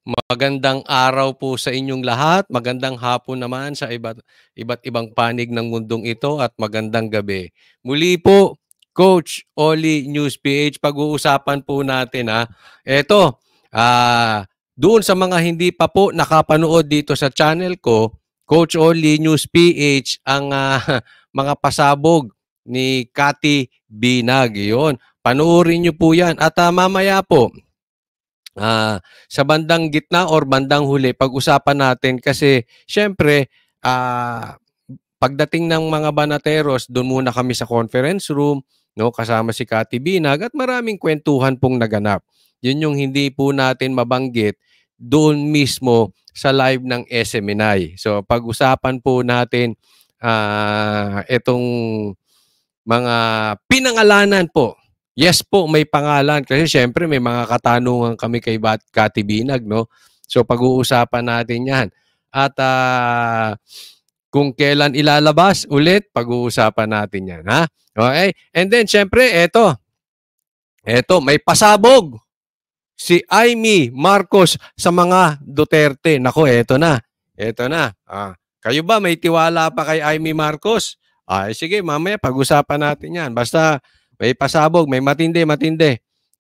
Magandang araw po sa inyong lahat, magandang hapon naman sa iba't ibang panig ng mundong ito at magandang gabi. Muli po, Coach Oli News PH, pag-uusapan po natin eto, doon sa mga hindi pa po nakapanood dito sa channel ko, Coach Oli News PH, ang mga pasabog ni Cathy Binag. Yun, panoorin niyo po yan at mamaya po, sa bandang gitna or bandang huli, pag-usapan natin kasi syempre, pagdating ng mga banateros, doon muna kami sa conference room, no, kasama si Cathy Binag at maraming kwentuhan pong naganap. Yun yung hindi po natin mabanggit doon mismo sa live ng SMNI. So pag-usapan po natin itong mga pinangalanan po. Yes po, may pangalan kasi syempre may mga katanungan kami kay Cathy Binag, no? So pag-uusapan natin 'yan. At kung kailan ilalabas ulit, pag-uusapan natin 'yan, ha? Okay? And then syempre eto may pasabog si Amy Marcos sa mga Duterte. Nako, eto na. Eto na. Kayo ba may tiwala pa kay Amy Marcos? Sige, mamaya pag-usapan natin 'yan. Basta may pasabog, may matindi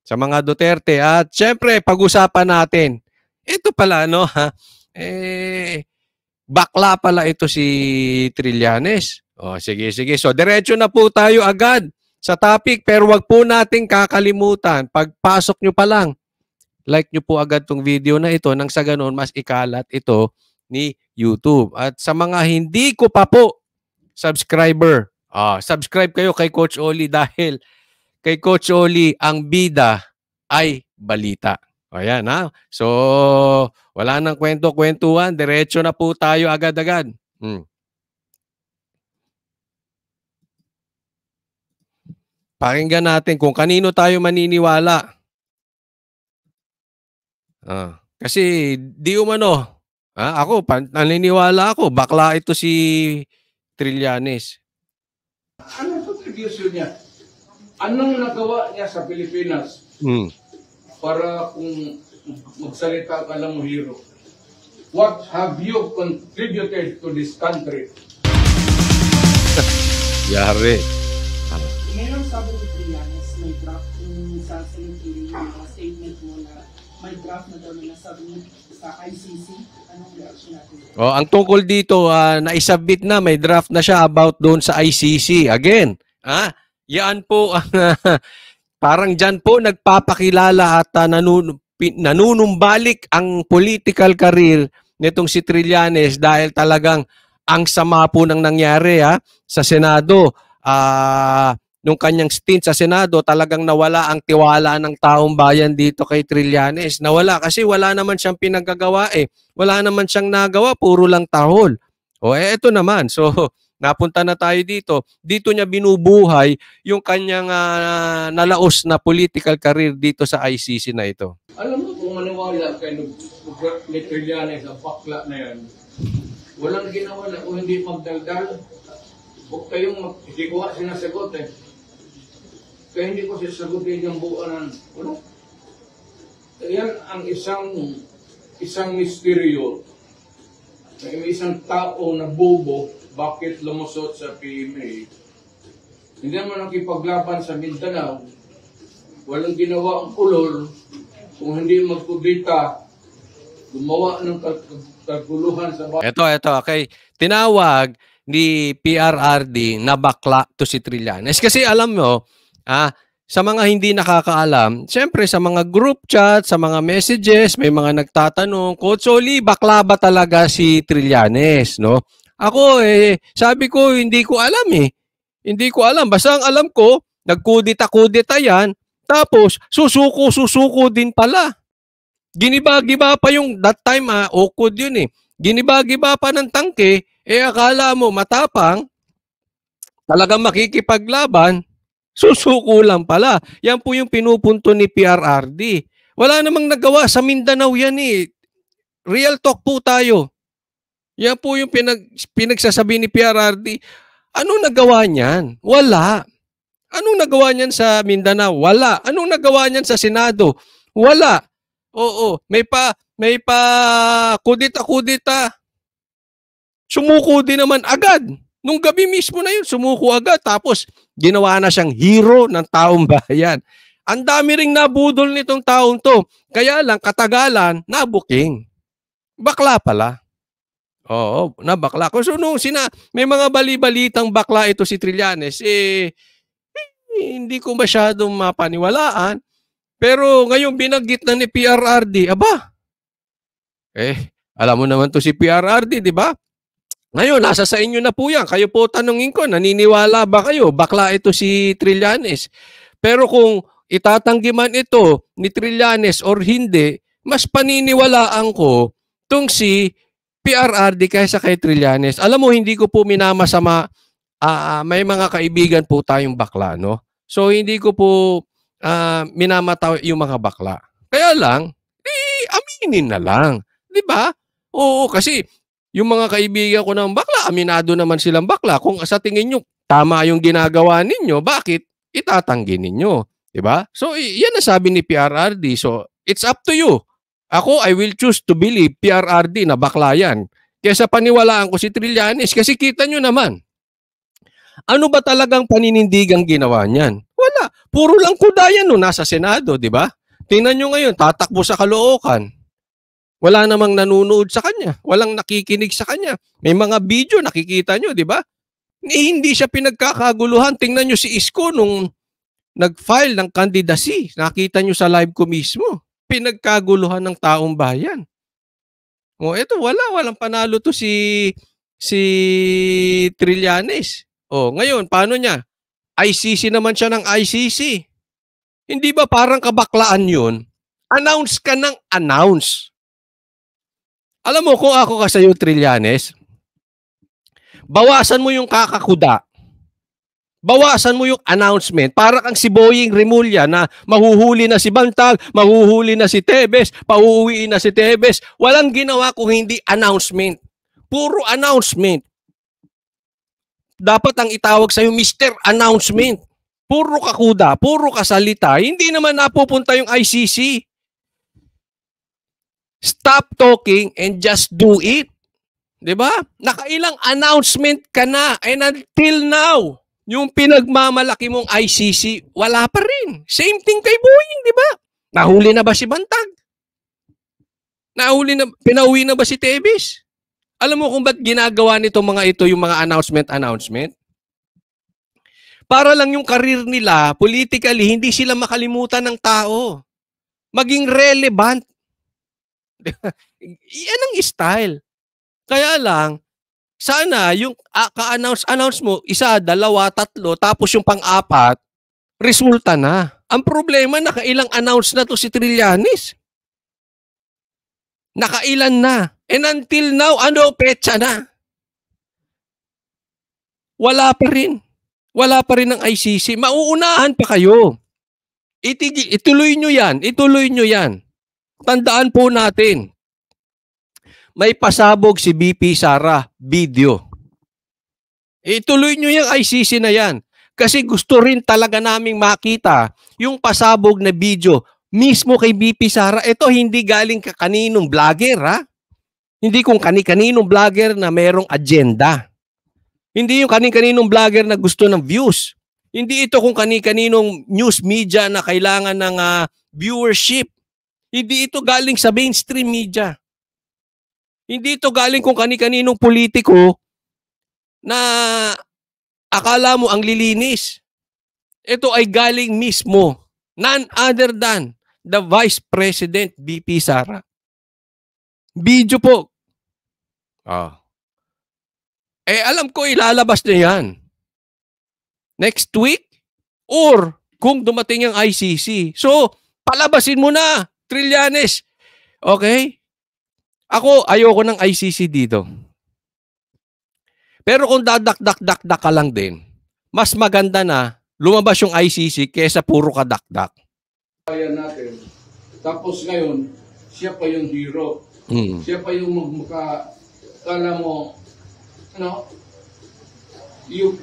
sa mga Duterte. At syempre, pag-usapan natin. Ito pala, no, bakla pala ito si Trillanes. Sige. So, diretso na po tayo agad sa topic. Pero wag po nating kakalimutan. Pagpasok nyo pa lang, like nyo po agad tong video na ito nang sa ganun, mas ikalat ito ni YouTube. At sa mga hindi ko pa po subscriber, subscribe kayo kay Coach Oli dahil kay Coach Oli ang bida ay balita. Ayan, ha? So, wala nang kwento-kwentuhan. Diretso na po tayo agad-agad. Pakinggan natin kung kanino tayo maniniwala. Kasi di umano, ako, naniniwala ako, bakla ito si Trillanes. Anong contribution niya? Anong nagawa niya sa Pilipinas? Para kung magsalita ka lang mo hero. What have you contributed to this country? Yari. Ngayon sabi ni Trillanes, may draft yung sa Senate statement mo na may draft na daw na sabi sa ICC. Anong reaction natin? Ang tungkol dito, naisubmit na, may draft na siya about doon sa ICC. Again, yan po, parang dyan po nagpapakilala at nanunumbalik ang political career nitong si Trillanes dahil talagang ang sama po ng nangyari sa Senado. Nung kanyang stint sa Senado, talagang nawala ang tiwala ng taong bayan dito kay Trillanes. Nawala kasi wala naman siyang pinagagawa Wala naman siyang nagawa, puro lang tahol. Eto naman. So, napunta na tayo dito. Dito niya binubuhay yung kanyang nalaos na political career dito sa ICC na ito. Alam mo kung maniwala kayo ni Trillanes ang bakla na yan, walang ginawa na kung hindi magdaldal. Huwag kayong hindi ko sinasagot Kaya hindi ko sasagutin yung buuan. Yan ang isang misteryo. May isang tao na bobo, bakit lumusot sa PMA. Hindi naman nakipaglaban sa Mindanao. Walang ginawa ang ulol kung hindi magkudita, gumawa ng kaguluhan sa bayan. Ito. Okay. Tinawag ni PRRD na bakla to si Trillanes. Kasi alam mo, sa mga hindi nakakaalam, siyempre sa mga group chat, sa mga messages, may mga nagtatanong, Coach Oli, bakla ba talaga si Trillanes, no? Ako sabi ko, hindi ko alam Hindi ko alam. Basta ang alam ko, nagkudita-kudita yan, tapos susuko din pala. Giniba-giba pa yung, that time ukod yun Giniba-giba pa ng tangke, akala mo matapang, talagang makikipaglaban, susuko lang pala. Yan po yung pinupunto ni PRRD. Wala namang nagawa sa Mindanao yan Real talk po tayo. Yan po yung pinagsasabi ni PRRD. Anong nagawa niyan? Wala. Anong nagawa niyan sa Mindanao? Wala. Anong nagawa niyan sa Senado? Wala. Oo. May pa kudita-kudita. Sumuko din naman agad. Nung gabi mismo na yun, sumuko agad. Tapos, ginawa na siyang hero ng taong bayan. Ang dami ring nabudol nitong taong to. Kaya lang, katagalan, nabuking. Bakla pala. Oo, nabakla. So, nung may mga bali-balitang bakla ito si Trillanes, hindi ko masyadong mapaniwalaan. Pero ngayon, binanggit na ni PRRD, aba, alam mo naman to si PRRD, di ba? Ngayon, nasa sa inyo na po yan. Kayo po tanungin ko, naniniwala ba kayo? Bakla ito si Trillanes. Pero kung itatanggi man ito ni Trillanes or hindi, mas paniniwalaan ko itong si PRRD kaysa kay Trillanes. Alam mo, hindi ko po minamasama. May mga kaibigan po tayong bakla, no? So, hindi ko po minamataw yung mga bakla. Kaya lang, aminin na lang. Di ba? Oo, kasi yung mga kaibigan ko ng bakla, aminado naman silang bakla. Kung sa tingin nyo, tama yung ginagawa ninyo, bakit itatanggi ninyo? Diba? So, yan ang sabi ni PRRD. So, it's up to you. Ako, I will choose to believe PRRD na bakla yan. Kesa paniwalaan ko si Trillanes. Kasi kita nyo naman, ano ba talagang paninindigang ginawa niyan? Wala. Puro lang kudayan no, nasa Senado, di ba? Tingnan nyo ngayon, tatakbo sa Caloocan. Wala namang nanunood sa kanya. Walang nakikinig sa kanya. May mga video, nakikita nyo, di ba? Hindi siya pinagkakaguluhan. Tingnan nyo si Isko nung nag-file ng candidacy. Nakita nyo sa live ko mismo. Pinagkaguluhan ng taong bayan. O eto, walang panalo to si Trillanes. O ngayon, paano niya? ICC naman siya ng ICC. Hindi ba parang kabaklaan yun? Announce ka ng announce. Alam mo, kung ako ka sa'yo, Trillanes, bawasan mo yung kakakuda. Bawasan mo yung announcement. Para kang si Boying Remulla na mahuhuli na si Bantag, mahuhuli na si Tebes, pauuwiin na si Tebes. Walang ginawa kung hindi announcement. Puro announcement. Dapat ang itawag sa'yo, Mr. Announcement. Puro kakuda, puro kasalita. Hindi naman napupunta yung ICC. Stop talking and just do it. Diba? Nakailang announcement ka na. And until now, yung pinagmamalaki mong ICC, wala pa rin. Same thing kay Boying, diba? Nahuli na ba si Bantag? Pinauwi na ba si Tebes? Alam mo kung ba't ginagawa nito mga ito yung mga announcement? Para lang yung karir nila, politically, hindi sila makalimutan ng tao. Maging relevant. Yan ang style. Kaya lang, sana yung ka-announce mo, 1, 2, 3, tapos yung pang-4, resulta na. Ang problema, nakailang announce na to si Trillanes. Nakailan na. And until now, ano petsa na? Wala pa rin. Wala pa rin ng ICC. Mauunahan pa kayo. Ituloy nyo yan. Ituloy nyo yan. Tandaan po natin, may pasabog si BP Sara, video. Ituloy nyo yung ICC na yan. Kasi gusto rin talaga naming makita yung pasabog na video mismo kay BP Sara. Ito hindi galing kaninong vlogger, ha? Hindi kung kani-kaninong vlogger na merong agenda. Hindi yung kani-kaninong vlogger na gusto ng views. Hindi ito kung kani-kaninong news media na kailangan ng viewership. Hindi ito galing sa mainstream media. Hindi ito galing kung kani-kaninong politiko na akala mo ang lilinis. Ito ay galing mismo, none other than the Vice President BP Sara. Video po. Alam ko ilalabas na yan. Next week or kung dumating ang ICC. So, palabasin mo na. Trillanes. Okay? Ako, ayoko ng ICC dito. Pero kung dadak-dak-dak ka lang din, mas maganda na lumabas yung ICC kesa puro ka dakdak. Kaya natin. Tapos ngayon, siya pa yung hero. Siya pa yung kala mo, yung...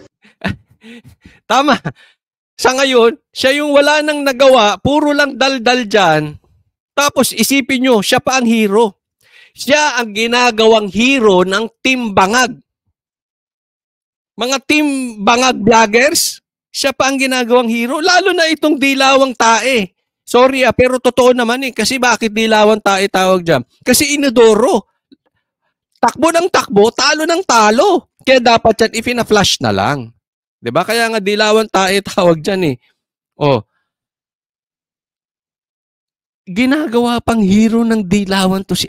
Tama. Sa ngayon, siya yung wala nang nagawa, puro lang daldal dyan. Tapos isipin nyo, siya pa ang hero. Siya ang ginagawang hero ng Team Bangag. Mga Team Bangag vloggers, siya pa ang ginagawang hero. Lalo na itong Dilawang Tae. Sorry pero totoo naman Kasi bakit Dilawang Tae tawag dyan? Kasi inodoro. Takbo ng takbo, talo ng talo. Kaya dapat yan, ifina-flash na lang. Diba? Kaya nga Dilawang Tae tawag dyan Oh. Ginagawa pang hero ng Dilawan to si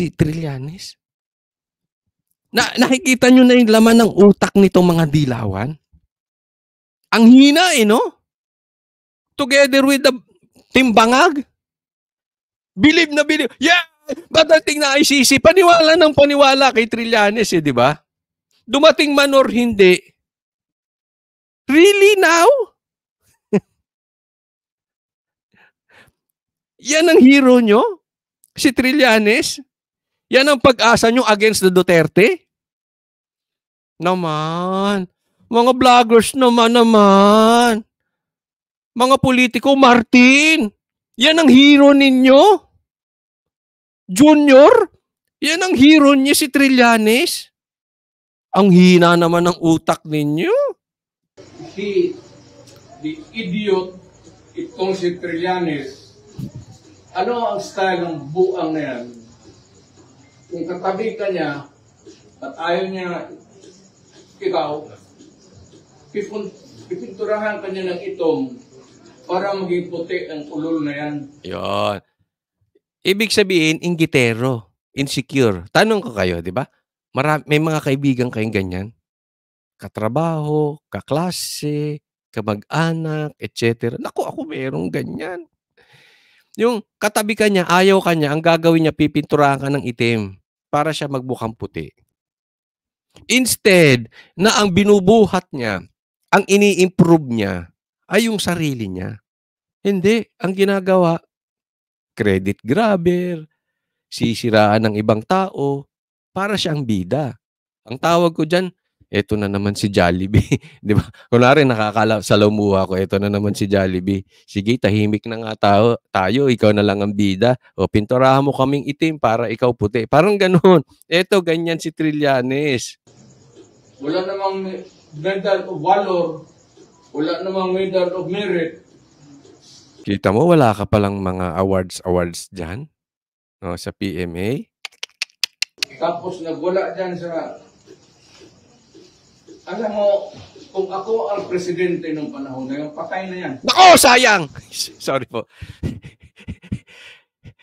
Trillanes. Nakikita nyo na yung laman ng utak nitong mga Dilawan? Ang hina no? Together with the Team Bangag. Believe na believe. Yeah! Badating na ICC. Paniwala ng paniwala kay Trillanes di ba? Dumating man or hindi. Really now? Yan ang hero nyo? Si Trillanes? Yan ang pag-asa nyo against the Duterte? Naman. Mga vloggers naman. Mga politiko, Martin. Yan ang hero ninyo? Junior? Yan ang hero niya si Trillanes? Ang hina naman ng utak ninyo. The idiot, itong si Trillanes, ano ang style ng buang na yan? Kung katabi ka niya at ayaw niya ikaw, pipinturahan ka niya ng itom para maging puti ang ulol na yan. Yun. Ibig sabihin, inggitero, insecure. Tanong ko kayo, di ba? May mga kaibigan kayong ganyan. Katrabaho, kaklase, kamag-anak, etc. Naku, ako merong ganyan. Yung katabi ka niya, ayaw ka niya, ang gagawin niya, pipinturahan ka ng itim para siya magbukang puti. Instead, na ang binubuhat niya, ang ini-improve niya, ay yung sarili niya. Hindi. Ang ginagawa, credit grabber, sisiraan ng ibang tao, para siyang bida. Ang tawag ko dyan, eto na naman si Jollibee. Di ba? Kunwari nakakala sa lumuha ko, eto na naman si Jollibee. Sige, tahimik na nga tayo, ikaw na lang ang bida. O, pinturahan mo kaming itim para ikaw puti. Parang ganun. Eto, ganyan si Trillanes. Wala namang medal of valor, wala namang medal of merit. Kita mo, wala ka palang mga awards dyan? No, sa PMA? Tapos nagwala dyan sa... Alam mo, kung ako ang presidente ng panahon na yun, patay na yan. Nako, sayang! Sorry po.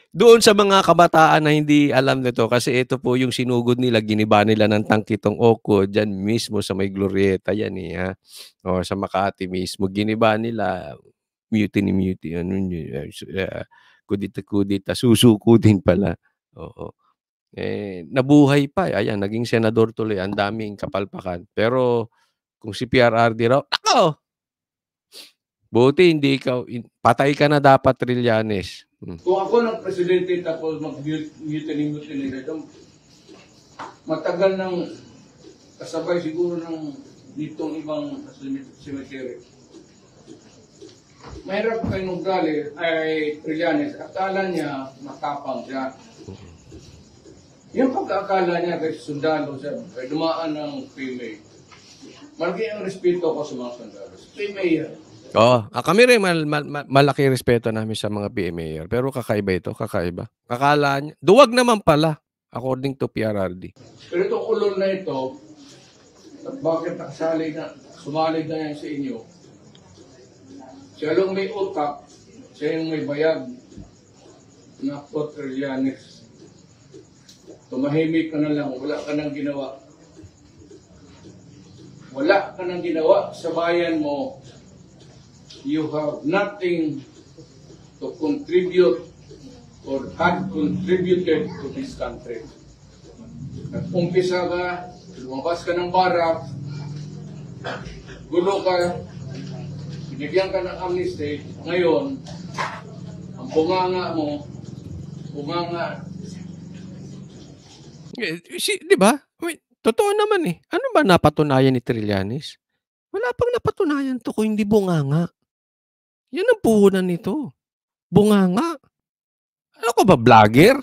Doon sa mga kabataan na hindi alam nito, kasi ito po yung sinugod nila, giniba nila ng tangkitong Oko, dyan mismo sa may Glorieta yan O, sa Makati mismo, giniba nila, mutiny, kudita, susuko din pala. Oo. Nabuhay pa. Ayan, naging senador tuloy. Ang daming kapalpakan. Pero, kung si PRRD raw, ako! Buti, hindi ikaw. Patay ka na dapat, Trillanes. Kung ako ng presidente tapos mag-mutiny matagal nang kasabay siguro ng ditong ibang cemetery. Mahirap kayo ugali ay Trillanes. Akala niya matapang siya. Yung pagkakala niya kay sundalo siya, ay dumaan ng PMA. Malaki ang respeto ko sa mga sundalo. PMA yan. Kami rin malaki respeto namin sa mga PMA. Pero kakaiba ito, kakaiba. Kakala niya, duwag naman pala, according to PRRD. Pero itong ulol na ito, at bakit sumalig na yan sa inyo, siya lang may utak, siya yung may bayag na Trillanes. Tumahimik ka na lang, wala ka nang ginawa. Wala ka nang ginawa sa bayan mo. You have nothing to contribute or had contributed to this country. Nag-umpisa ka, lumabas ka ng barak, gulo ka, binigyan ka ng amnesty, ngayon, ang bunganga mo, Di ba? Totoo naman Ano ba napatunayan ni Trillanes? Wala pang napatunayan to kung hindi bunganga. Yan ang puhunan nito. Bunganga. Ano ko ba, vlogger?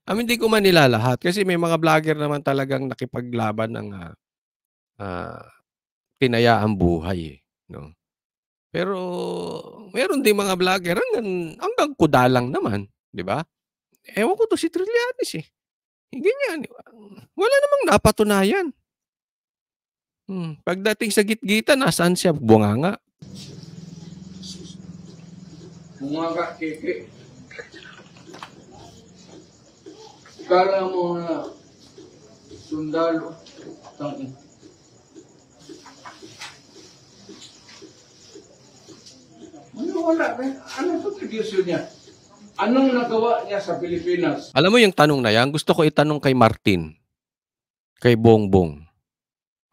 Hindi ko man nilalahat kasi may mga vlogger naman talagang nakipaglaban ng tinayaang buhay, eh, no? Pero meron din mga vlogger hanggang kuda lang naman, 'di ba? Ewan ko 'to si Trillanes, eh, ganyan, wala namang napatunayan. Pagdating sa gitgitan nasaan siya, bunganga. Bunganga, keke. Kala mo na sundalo. Wala. Ano ito producer niya? Anong nagawa niya sa Pilipinas? Alam mo yung tanong na yan, gusto ko itanong kay Martin, kay Bongbong.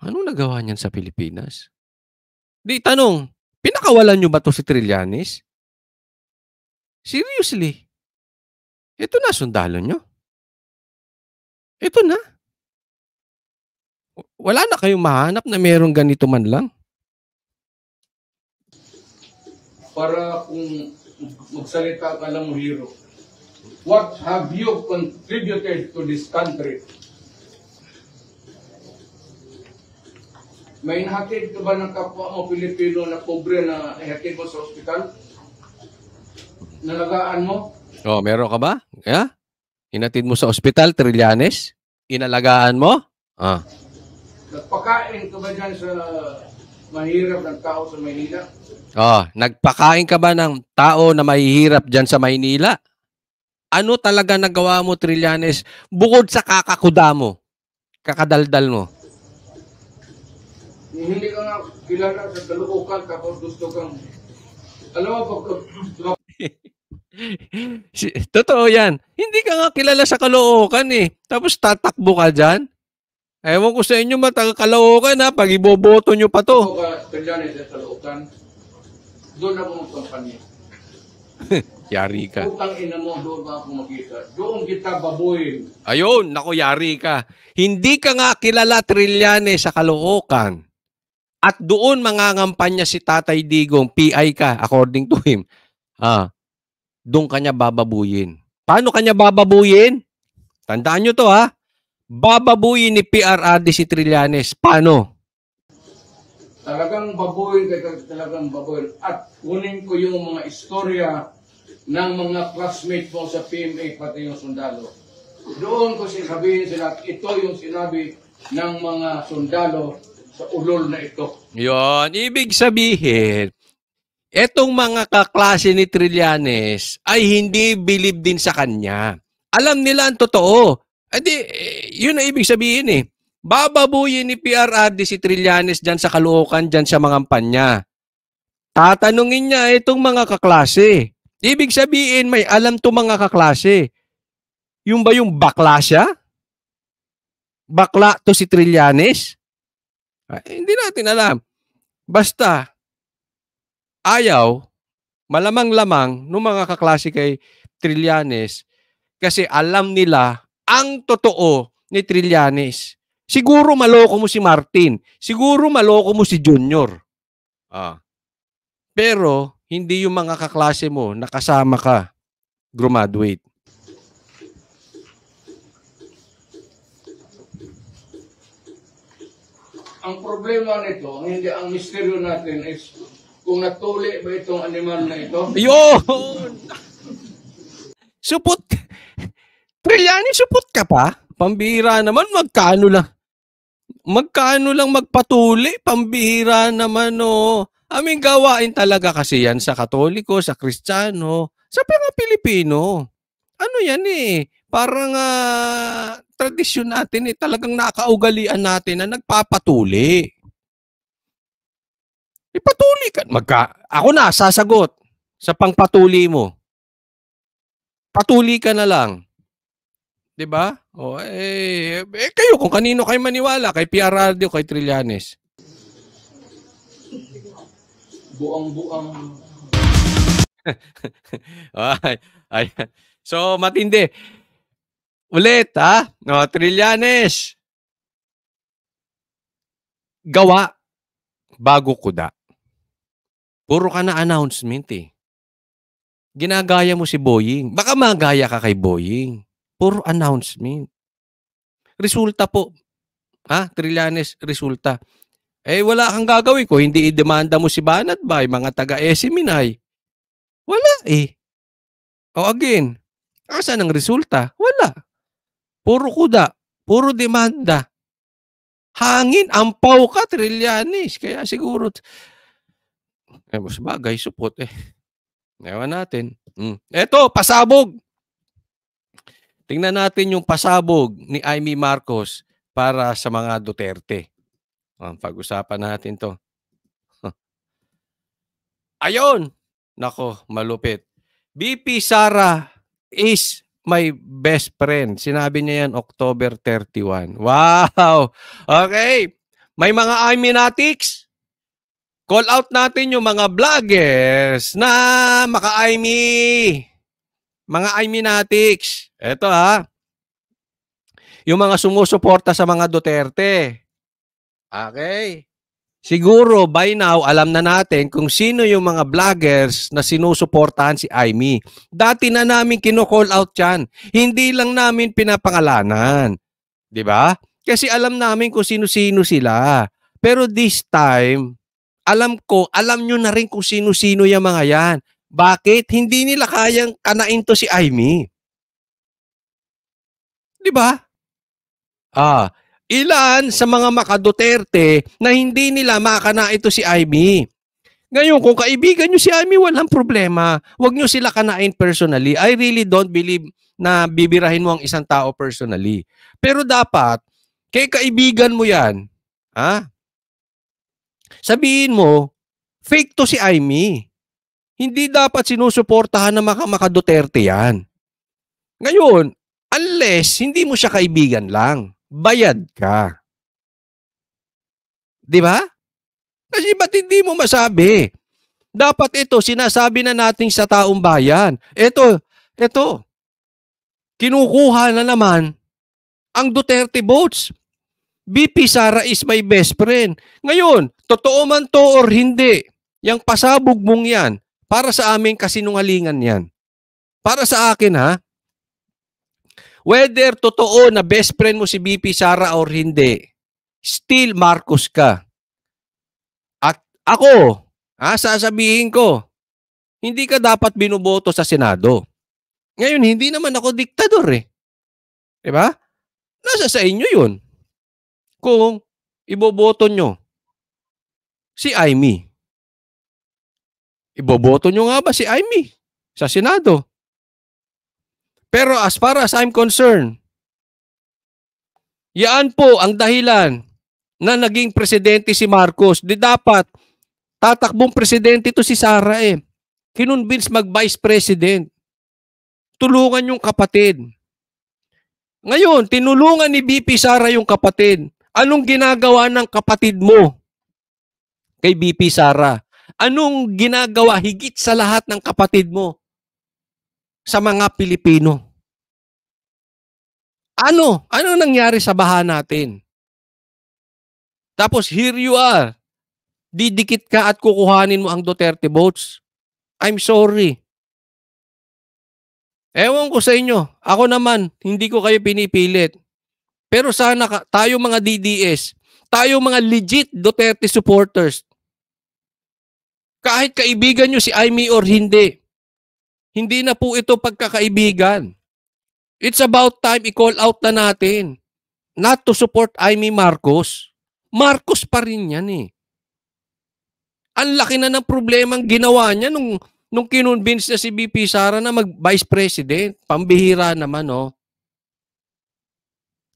Anong nagawa niyan sa Pilipinas? Di tanong, pinakawalan niyo ba to si Trillanes? Seriously? Ito na sundalo niyo? Ito na? Wala na kayong mahanap na merong ganito man lang? Para kung magsalita ka lang mo, hero. What have you contributed to this country? May nahatid ka ba ng kapwa mo Pilipino na pobre na ihatid mo sa ospital? Nalagaan mo? Oh, meron ka ba? Yeah? Hinatid mo sa ospital, Trillanes? Inalagaan mo? Nagpakain ka ba dyan sa mahirap ng tao sa Maynila? Nagpakain ka ba ng tao na mahihirap dyan sa Maynila? Ano talaga nagawa mo, Trillanes, bukod sa kakakuda mo, kakadaldal mo? Hindi ka nga kilala sa Caloocan tapos gusto kang, alam mo, Totoo yan. Hindi ka nga kilala sa Caloocan, eh. Tapos tatakbo ka dyan? Ewan ko sa inyo, Caloocan, ha? Pag iboboto nyo pa to. Trillanes sa Caloocan, doon ako magkampanya. Yari ka. Utang ina mo, doon ba ako makita? Doon kita babuhin. Ayun, naku, yari ka. Hindi ka nga kilala, Trillanes, sa Caloocan. At doon mangangampanya si Tatay Digong, PI ka, according to him. Doon kanya bababuyin. Paano kanya bababuyin? Tandaan nyo to, ha? Bababuyin ni PRRD si Trillanes. Paano? Talagang babuhin, talagang babuhin. At kunin ko yung mga istorya ng mga classmates mo sa PMA, pati yung sundalo. Doon ko sabihin sila, ito yung sinabi ng mga sundalo sa ulol na ito. Yon, ibig sabihin, etong mga kaklase ni Trillanes ay hindi believe din sa kanya. Alam nila ang totoo. Yun ang ibig sabihin, eh. Bababuyin ni PRRD si Trillanes dyan sa Caloocan, dyan sa mga kampanya. Tatanungin niya itong mga kaklase. Ibig sabihin, may alam to mga kaklase. Yung ba yung bakla siya? Bakla to si Trillanes? Hindi natin alam. Basta, ayaw, malamang-lamang ng mga kaklase kay Trillanes kasi alam nila ang totoo ni Trillanes. Siguro maloko mo si Martin. Siguro maloko mo si Junior. Pero, hindi yung mga kaklase mo na kasama ka graduate. Ang problema nito, hindi ang misteryo natin is kung natuli ba itong animal na ito. Yun! Supot! Trillanes, supot ka pa? Pambihira naman, magkano lang magpatuli? Pambihira naman, oh. Gawain talaga kasi yan sa Katoliko, sa Kristiyano, sa mga Pilipino. Ano yan, eh? Parang tradisyon natin, eh. Talagang nakaugalian natin na nagpapatuli. Ipatuli ka. Ako na, sasagot sa pangpatuli mo. Patuli ka na lang. 'Di ba? Kayo kung kanino kayo maniwala, kay PRRD o kay Trillanes? Buang-buang. So, matindi. Ulit, ha? Trillanes. Gawa bago kuda. Puro ka na announcement, eh. Ginagaya mo si Boying. Baka magaya ka kay Boying. Puro announcement. Resulta po. Trillanes, resulta. Wala kang gagawin kung hindi i-demanda mo si Banat Bay, mga taga-Esiminay. Wala eh. O again, asan ang resulta? Wala. Puro kuda. Puro demanda. Hangin, ampaw ka, Trillanes. Kaya siguro, mas bagay, support eh. Ewan natin. Eto, pasabog. Tingnan natin yung pasabog ni Amy Marcos para sa mga Duterte. Pag-usapan natin to. Ayun! Nako, malupit. BP Sara is my best friend. Sinabi niya yan October 31. Wow! Okay. May mga Iminatics. Call out natin yung mga vloggers na maka-Imi. Mga Iminatics. Eto yung mga sumusuporta sa mga Duterte. Okay. Siguro by now, alam na natin kung sino yung mga vloggers na sinusuportahan si Amy. Dati na namin kino-call out yan. Hindi lang namin pinapangalanan. Di ba? Kasi alam namin kung sino-sino sila. Pero this time, alam nyo na rin kung sino-sino yung mga yan. Bakit? Hindi nila kayang kanain to si Amy. Di ba? Ilan sa mga maka-Duterte na hindi nila makana ito si Amy. Ngayon, kung kaibigan nyo si Amy, walang problema. Huwag nyo sila kanain personally. I really don't believe na bibirahin mo ang isang tao personally. Pero dapat, kay kaibigan mo yan, sabihin mo, fake to si Amy. Hindi dapat sinusuportahan ng maka-Duterte yan. Ngayon, unless hindi mo siya kaibigan lang, bayad ka. Di ba? Kasi ba't hindi mo masabi? Dapat ito, sinasabi na natin sa taong bayan. Ito. Kinukuha na naman ang Duterte votes. BP Sara is my best friend. Ngayon, totoo man to or hindi, yung pasabog mong yan, para sa amin kasinungalingan yan. Para sa akin whether totoo na best friend mo si BP Sara or hindi, still Marcos ka. At ako, sasabihin ko, hindi ka dapat binoboto sa Senado. Ngayon, hindi naman ako diktador eh. Diba? Nasa sa inyo yun. Kung iboboto nyo si Amy. Iboboto nyo nga ba si Amy sa Senado? Pero as far as I'm concerned, yan po ang dahilan na naging presidente si Marcos. Di dapat tatakbong presidente to si Sara eh. Kinonvince mag-vice president. Tulungan yung kapatid. Ngayon, tinulungan ni BP Sara yung kapatid. Anong ginagawa ng kapatid mo kay BP Sara? Anong ginagawa higit sa lahat ng kapatid mo sa mga Pilipino? Ano nangyari sa baha natin? Tapos here you are. Didikit ka at kukuhanin mo ang Duterte votes. I'm sorry. Ewan ko sa inyo. Ako naman, hindi ko kayo pinipilit. Pero sana tayo mga DDS, tayo mga legit Duterte supporters, kahit kaibigan nyo si Amy or hindi na po ito pagkakaibigan. It's about time i-call out na natin. Not to support Amy Marcos. Marcos pa rin yan eh. Ang laki na ng problemang ginawa niya nung kinonvince na si BP Sara na mag-vice president. Pambihira naman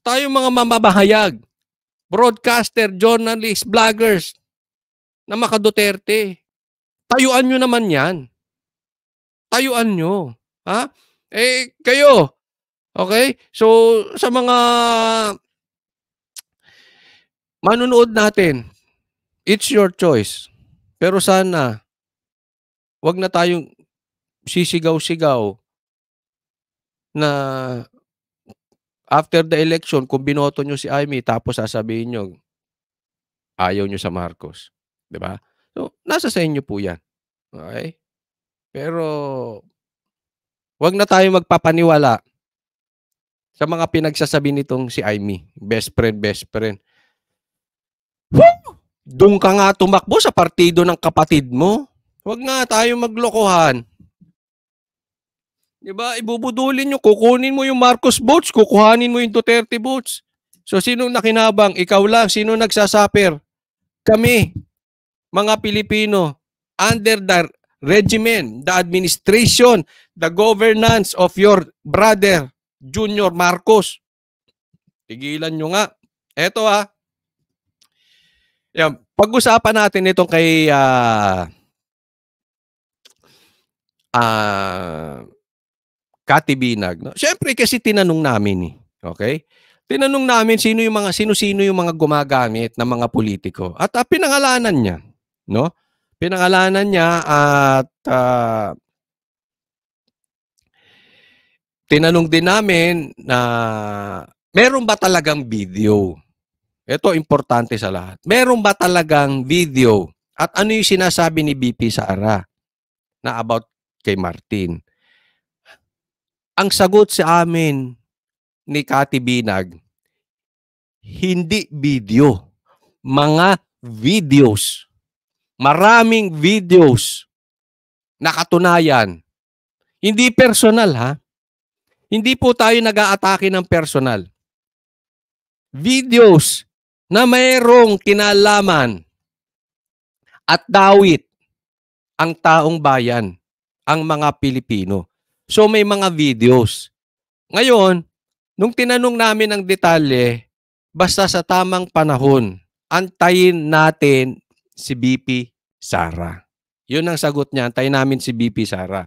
Tayo mga mamamahayag, broadcaster, journalist, vloggers na maka-Duterte. Tayuan nyo naman yan. Tayuan nyo. Kayo. Okay? So, sa mga manunood natin, it's your choice. Pero sana, wag na tayong sisigaw-sigaw na after the election, kung binoto nyo si Amy, tapos sasabihin nyo, ayaw nyo sa Marcos. Diba? So, nasa sa inyo po yan. Okay? Pero, Huwag na tayo magpapaniwala sa mga pinagsasabi nitong si Amy. Best friend, best friend. Doon ka nga tumakbo sa partido ng kapatid mo. Huwag nga tayo maglokohan. Diba? Ibubudulin nyo, kukunin mo yung Marcos votes, kukuhanin mo yung Duterte votes. So, sino nakinabang? Ikaw lang. Sino nagsasaper? Kami, mga Pilipino, under the regimen, the administration, the governance of your brother, Junior Marcos. Tigilan nyo nga. Eto yan, pag-usapan natin itong kay Cathy Binag. No? Siyempre kasi tinanong namin okay? Tinanong namin sino yung mga gumagamit ng mga politiko. At pinangalanan niya, no? Pinangalanan niya at tinanong din namin na meron ba talagang video? Ito importante sa lahat. Meron ba talagang video? At ano yung sinasabi ni BP Sara na about kay Martin? Ang sagot sa amin ni Cathy Binag, hindi video. Mga videos. Maraming videos na katunayan. Hindi personal Hindi po tayo nag-aatake ng personal. Videos na mayroong kinalaman at dawit ang taong bayan, ang mga Pilipino. So may mga videos. Ngayon, nung tinanong namin ang detalye, basta sa tamang panahon, antayin natin si BP Sara. Yun ang sagot niya, antayin namin si BP Sara.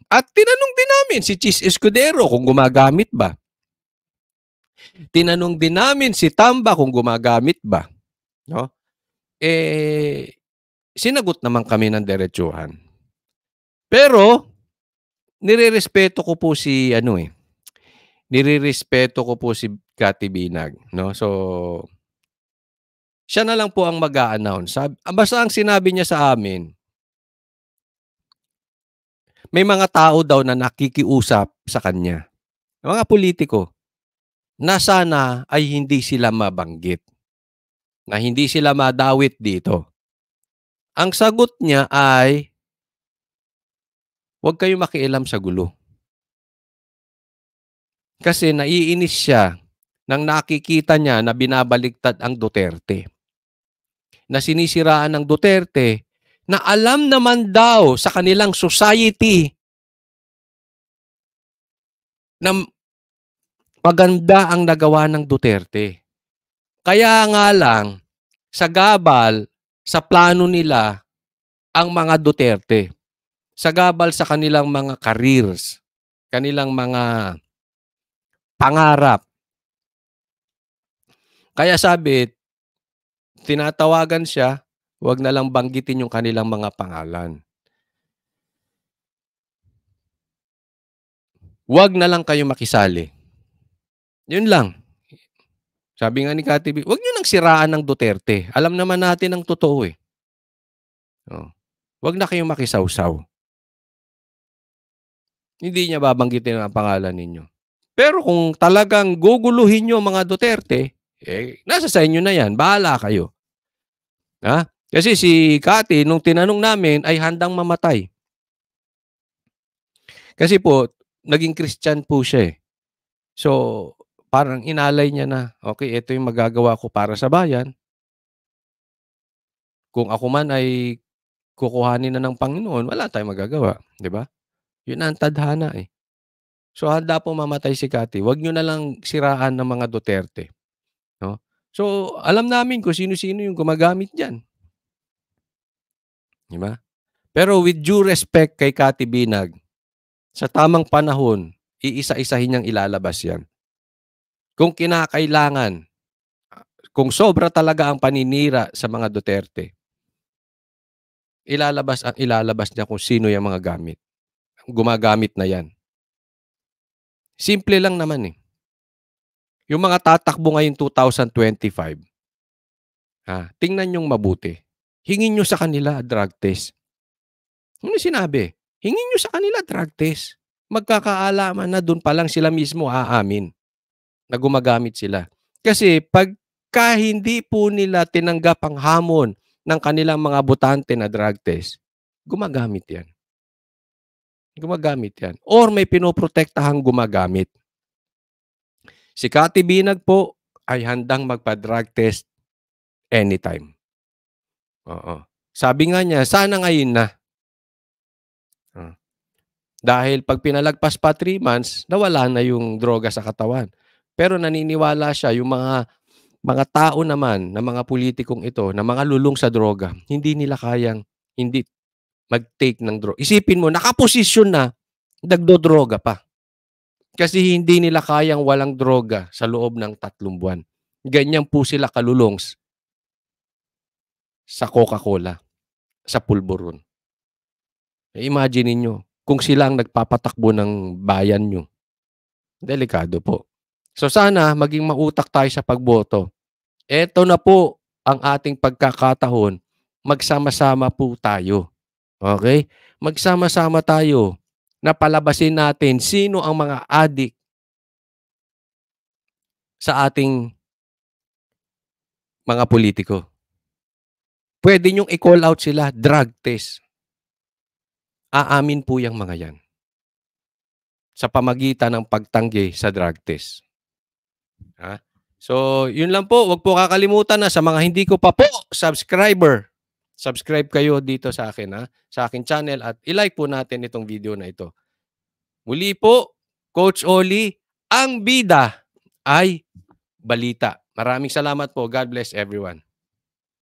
At tinanong din namin si Chis Escudero kung gumagamit ba. Tinanong din namin si Tamba kung gumagamit ba. No? Sinagot naman kami ng diretsuhan. Pero, nirerespeto ko po si nirerespeto ko po si Cathy Binag, no? So siya na lang po ang mag-a-announce. Basta ang sinabi niya sa amin, may mga tao daw na nakikiusap sa kanya. Mga politiko na sana ay hindi sila mabanggit. Na hindi sila madawit dito. Ang sagot niya ay, huwag kayong makialam sa gulo. Kasi naiinis siya nang nakikita niya na binabaligtad ang Duterte. Na sinisiraan ng Duterte na alam naman daw sa kanilang society na maganda ang nagawa ng Duterte. Kaya nga lang, sa gabal, sa plano nila, ang mga Duterte. Sa gabal sa kanilang mga careers, kanilang mga pangarap. Kaya sabi, tinatawagan siya, huwag na lang banggitin yung kanilang mga pangalan. Huwag na lang kayo makisali. Yun lang. Sabi nga ni Cathy, huwag nyo nang siraan ng Duterte. Alam naman natin ang totoo Huwag na kayong makisawsaw. Hindi niya babanggitin ang pangalan ninyo. Pero kung talagang guguluhin nyo mga Duterte, nasa sa inyo na yan. Bahala kayo. Kasi si Cathy, nung tinanong namin, ay handang mamatay. Kasi po, naging Christian po siya So, parang inalay niya na, okay, ito yung magagawa ko para sa bayan. Kung ako man ay kukuhanin na ng Panginoon, wala tayong magagawa. Di ba? Yun ang tadhana So, handa po mamatay si Cathy. Huwag nyo na lang siraan ng mga Duterte. No? So, alam namin kung sino-sino yung gumagamit dyan. Di ba? Pero with due respect kay Cathy Binag, sa tamang panahon, iisa-isahin niyang ilalabas yan. Kung kinakailangan, kung sobra talaga ang paninira sa mga Duterte, ilalabas niya kung sino yung mga gamit. Gumagamit na yan. Simple lang naman Yung mga tatakbo ngayon 2025, tingnan nyong mabuti. Hingin nyo sa kanila drug test. Ano sinabi? Hingin nyo sa kanila drug test. magkakaalaman na doon pa lang sila mismo aamin na gumagamit sila. Kasi pagka hindi po nila tinanggap ang hamon ng kanilang mga botante na drug test, gumagamit yan. Gumagamit yan. Or may pinoprotektahang gumagamit. Si Cathy Binag po ay handang magpa-drug test anytime. Oo. Sabi nga niya, sana ngayon na. Dahil pag pinalagpas pa 3 months, nawala na yung droga sa katawan. Pero naniniwala siya yung mga tao naman, na mga politikong ito, na mga lulong sa droga, hindi nila kayang hindi mag-take ng droga. Isipin mo, nakaposisyon na, nagdodroga pa. Kasi hindi nila kayang walang droga sa loob ng 3 buwan. Ganyan po sila kalulongs sa Coca-Cola, sa pulburon. Imagine niyo kung sila ang nagpapatakbo ng bayan nyo. Delikado po. So sana maging mautak tayo sa pagboto. Eto na po ang ating pagkakataon. Magsama-sama po tayo. Okay? Magsama-sama tayo na palabasin natin sino ang mga adik sa ating mga politiko. Pwede nyong i-call out sila, drug test. Aamin po yung mga yan sa pamagitan ng pagtanggi sa drug test. Ha? So, yun lang po. Huwag po kakalimutan na sa mga hindi ko pa po subscriber. Subscribe kayo dito sa akin, ha? Sa akin channel at i-like po natin itong video na ito. Muli po, Coach Oli, ang bida ay balita. Maraming salamat po. God bless everyone.